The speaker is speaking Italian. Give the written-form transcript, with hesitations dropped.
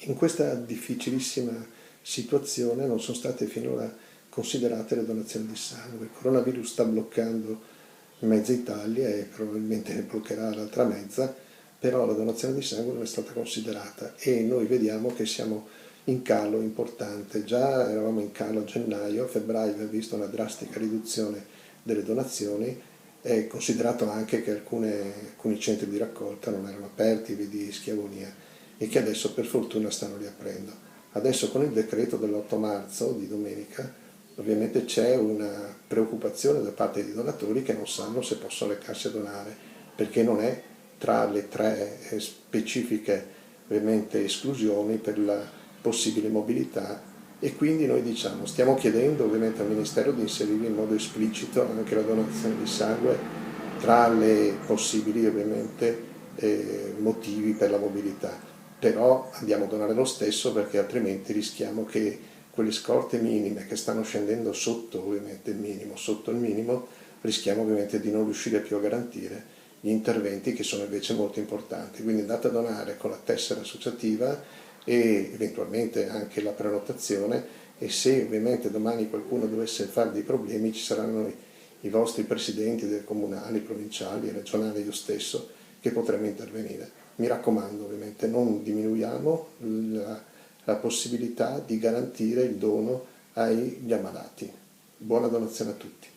In questa difficilissima situazione non sono state finora considerate le donazioni di sangue. Il coronavirus sta bloccando mezza Italia e probabilmente ne bloccherà l'altra mezza, però la donazione di sangue non è stata considerata e noi vediamo che siamo in calo importante. Già eravamo in calo a gennaio, a febbraio abbiamo visto una drastica riduzione delle donazioni. È considerato anche che alcuni centri di raccolta non erano aperti, vedi Schiavonia, e che adesso per fortuna stanno riaprendo. Adesso con il decreto dell'8 marzo, di domenica, ovviamente c'è una preoccupazione da parte dei donatori che non sanno se possono recarsi a donare, perché non è tra le tre specifiche ovviamente esclusioni per la possibile mobilità, e quindi noi diciamo, stiamo chiedendo ovviamente al Ministero di inserire in modo esplicito anche la donazione di sangue tra le possibili ovviamente motivi per la mobilità. Però andiamo a donare lo stesso, perché altrimenti rischiamo che quelle scorte minime che stanno scendendo sotto ovviamente sotto il minimo, rischiamo ovviamente di non riuscire più a garantire gli interventi che sono invece molto importanti. Quindi andate a donare con la tessera associativa e eventualmente anche la prenotazione, e se ovviamente domani qualcuno dovesse fare dei problemi ci saranno i vostri presidenti dei comunali, provinciali, regionali, io stesso, che potremo intervenire. Mi raccomando, ovviamente, non diminuiamo la possibilità di garantire il dono agli ammalati. Buona donazione a tutti.